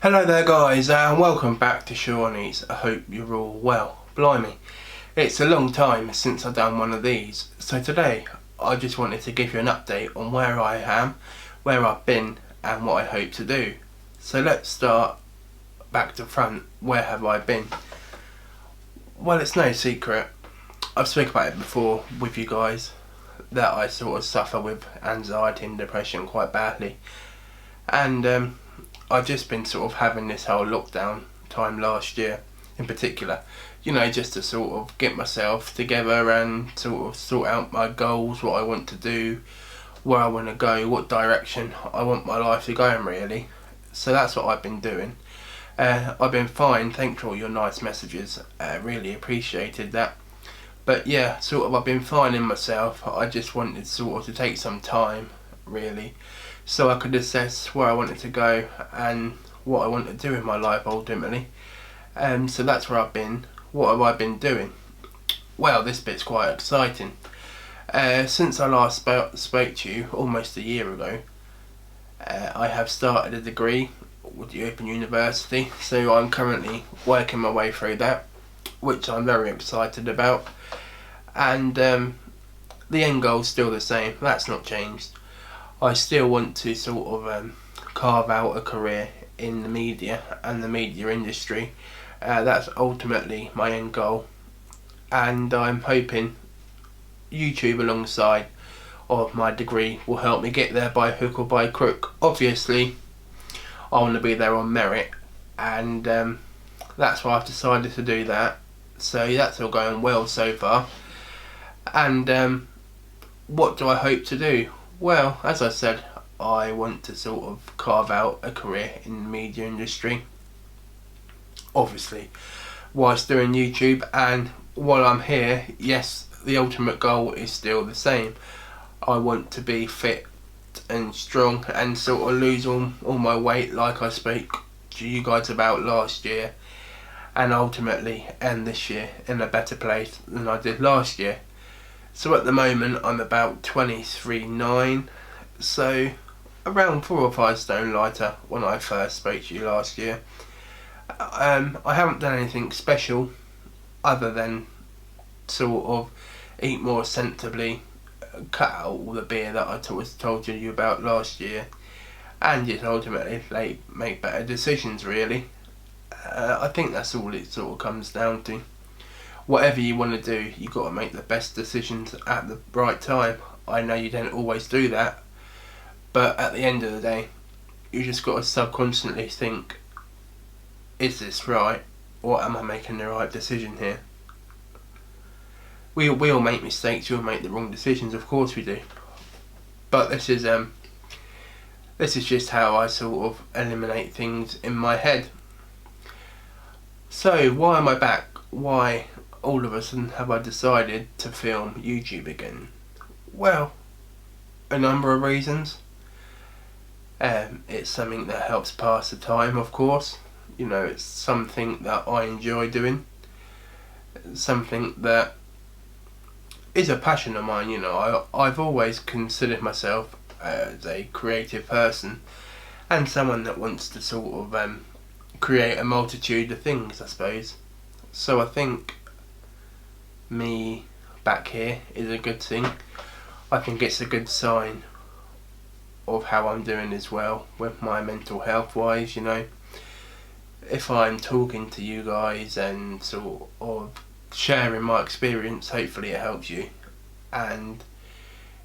Hello there guys, and welcome back to Shawnee's. I hope you're all well. Blimey, it's a long time since I've done one of these, so today I just wanted to give you an update on where I am, where I've been and what I hope to do. So let's start back to front. Where have I been? Well, it's no secret, I've spoken about it before with you guys, that I sort of suffer with anxiety and depression quite badly, and I've just been sort of having this whole lockdown time last year in particular, just to sort of get myself together and sort of sort out my goals, what I want to do, where I want to go, what direction I want my life to go in really. So that's what I've been doing. I've been fine, thanks for all your nice messages, really appreciated that. But yeah, sort of I've been finding myself. I just wanted sort of to take some time really, so I could assess where I wanted to go and what I want to do in my life ultimately. So that's where I've been. What have I been doing? Well, this bit's quite exciting. Since I last spoke to you almost a year ago, I have started a degree with the Open University, so I'm currently working my way through that, which I'm very excited about. And the end goal's still the same, that's not changed. I still want to sort of carve out a career in the media and the media industry. That's ultimately my end goal, and I'm hoping YouTube alongside of my degree will help me get there by hook or by crook. Obviously I want to be there on merit, and that's why I've decided to do that. So that's all going well so far. And what do I hope to do? Well, as I said, I want to sort of carve out a career in the media industry, obviously whilst doing YouTube. And while I'm here, yes, the ultimate goal is still the same. I want to be fit and strong and sort of lose all my weight like I spoke to you guys about last year, and ultimately end this year in a better place than I did last year. So at the moment I'm about 23.9, so around 4 or 5 stone lighter when I first spoke to you last year. I haven't done anything special other than sort of eat more sensibly, cut out all the beer that I told you about last year, and just ultimately make better decisions really. I think that's all it sort of comes down to. Whatever you want to do, you've got to make the best decisions at the right time. I know you don't always do that, but at the end of the day, you just got to subconsciously think, is this right, or am I making the right decision here? We all make mistakes, we all make the wrong decisions, of course we do. But this is just how I sort of eliminate things in my head. So why am I back? Why all of a sudden have I decided to film YouTube again? Well, a number of reasons. It's something that helps pass the time, of course. It's something that I enjoy doing. Something that is a passion of mine. I've always considered myself as a creative person and someone that wants to sort of create a multitude of things, I suppose. So I think me back here is a good thing. I think it's a good sign of how I'm doing as well with my mental health wise. If I'm talking to you guys and sort of sharing my experience, hopefully it helps you. And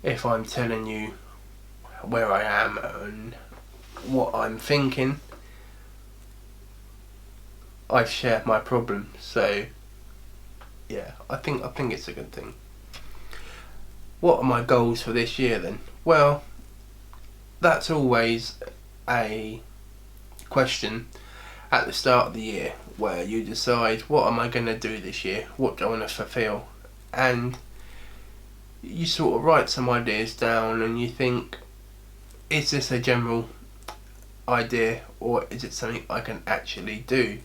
if I'm telling you where I am and what I'm thinking, I've shared my problem. So yeah, I think it's a good thing. What are my goals for this year then? Well, that's always a question at the start of the year where you decide, what am I going to do this year? What do I want to fulfill? And you sort of write some ideas down and you think, is this a general idea or is it something I can actually do?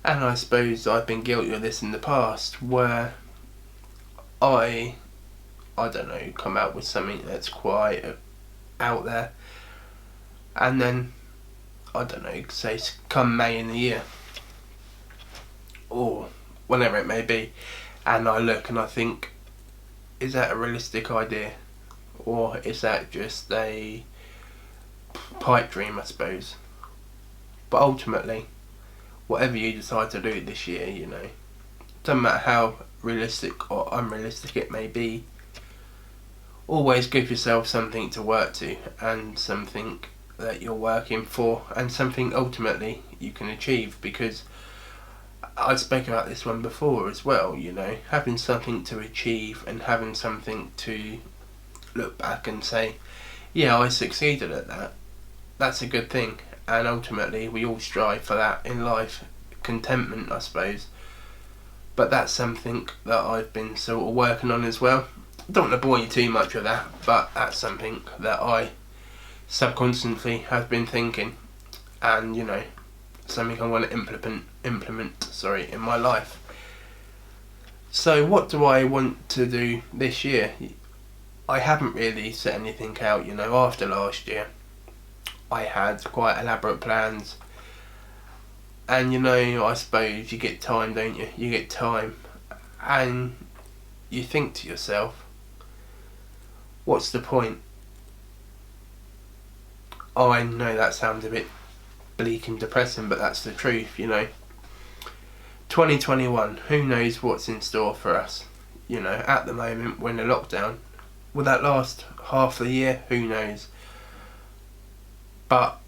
And I suppose I've been guilty of this in the past where I don't know, come out with something that's quite out there, and then I don't know, say come May in the year, or whenever it may be, and I look and I think, is that a realistic idea? Or is that just a pipe dream, I suppose? But ultimately, whatever you decide to do this year, doesn't matter how realistic or unrealistic it may be, always give yourself something to work to, and something that you're working for, and something ultimately you can achieve. Because I spoke about this one before as well, having something to achieve and having something to look back and say, yeah, I succeeded at that. That's a good thing, and ultimately we all strive for that in life, contentment, I suppose. But that's something that I've been sort of working on as well. Don't want to bore you too much with that, but that's something that I subconsciously have been thinking, and something I want to implement in my life. So what do I want to do this year? I haven't really set anything out. After last year I had quite elaborate plans, and I suppose you get time, don't you? You get time and you think to yourself, what's the point? Oh, I know that sounds a bit bleak and depressing, but that's the truth. 2021, who knows what's in store for us? At the moment we're in a lockdown. Will that last half the year? Who knows? But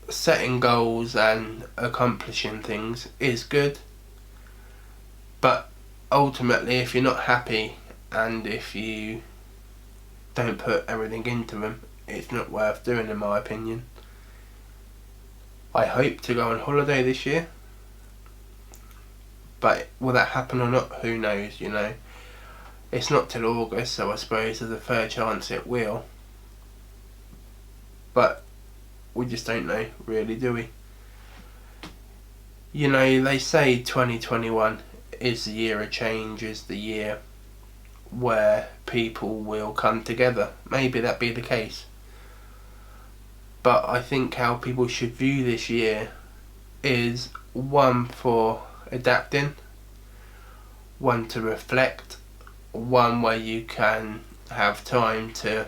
setting goals and accomplishing things is good, but ultimately if you're not happy and if you don't put everything into them, it's not worth doing, in my opinion. I hope to go on holiday this year, but will that happen or not? Who knows? It's not till August, so I suppose there's a fair chance it will, but we just don't know, really, do we? They say 2021 is the year of change, is the year where people will come together. Maybe that be the case, but I think how people should view this year is one for adapting, one to reflect, one where you can have time to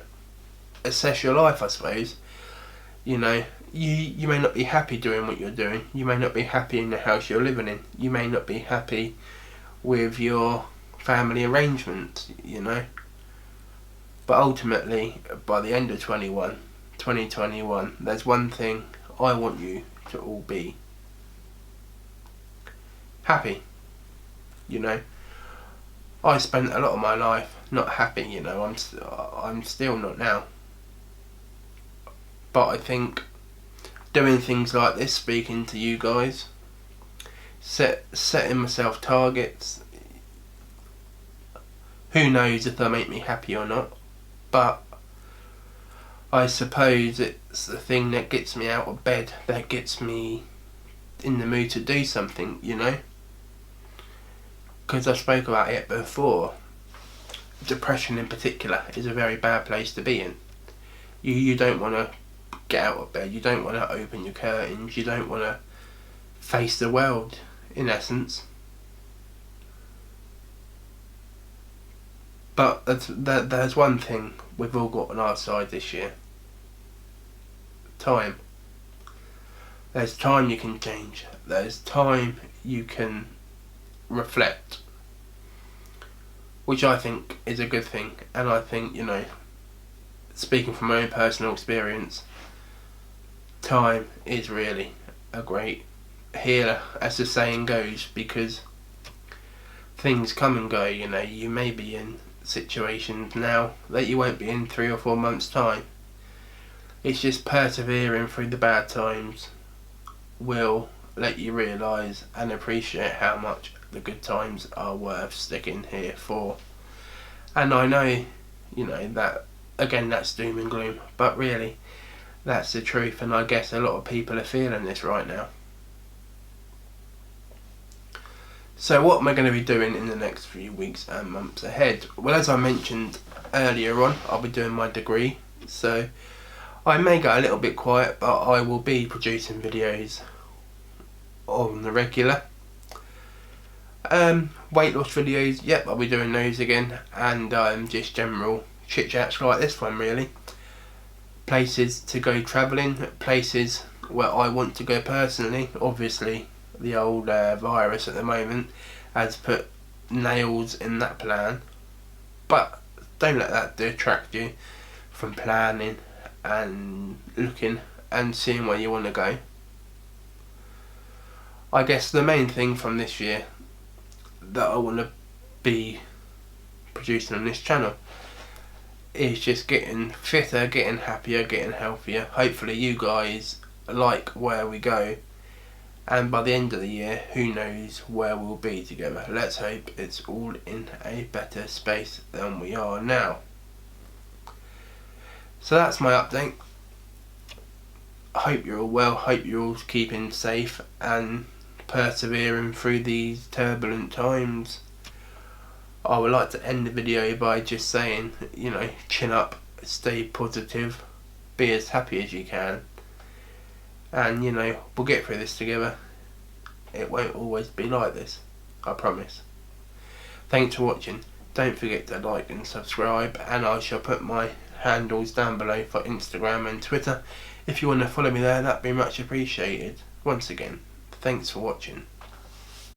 assess your life, I suppose. You may not be happy doing what you're doing. You may not be happy in the house you're living in. You may not be happy with your family arrangements, But ultimately, by the end of 2021, there's one thing I want you to all be: happy. I spent a lot of my life not happy, I'm still not now. But I think doing things like this, speaking to you guys, setting myself targets, who knows if they'll make me happy or not, but I suppose it's the thing that gets me out of bed, that gets me in the mood to do something, Because I spoke about it before, depression in particular is a very bad place to be in. You don't want to get out of bed, you don't want to open your curtains, you don't want to face the world, in essence. But there's one thing we've all got on our side this year: time. There's time you can change, there's time you can reflect, which I think is a good thing. And I think, speaking from my own personal experience, time is really a great healer, as the saying goes, because things come and go. You may be in situations now that you won't be in 3 or 4 months' time. It's just persevering through the bad times will let you realise and appreciate how much the good times are worth sticking here for. And I know, that again, that's doom and gloom, but really that's the truth, and I guess a lot of people are feeling this right now. So what am I going to be doing in the next few weeks and months ahead? Well, as I mentioned earlier on, I'll be doing my degree, so I may go a little bit quiet, but I will be producing videos on the regular. Weight loss videos, yep, I'll be doing those again, and just general chit chats like this one really. Places to go travelling, places where I want to go personally. Obviously the old virus at the moment has put nails in that plan, but don't let that detract you from planning and looking and seeing where you want to go. I guess the main thing from this year that I want to be producing on this channel is just getting fitter, getting happier, getting healthier. Hopefully you guys like where we go, and by the end of the year, who knows where we'll be together. Let's hope it's all in a better space than we are now. So that's my update. I hope you're all well, hope you're all keeping safe and persevering through these turbulent times. I would like to end the video by just saying, chin up, stay positive, be as happy as you can, and we'll get through this together. It won't always be like this, I promise. Thanks for watching. Don't forget to like and subscribe, and I shall put my handles down below for Instagram and Twitter. If you want to follow me there, that'd be much appreciated. Once again, thanks for watching.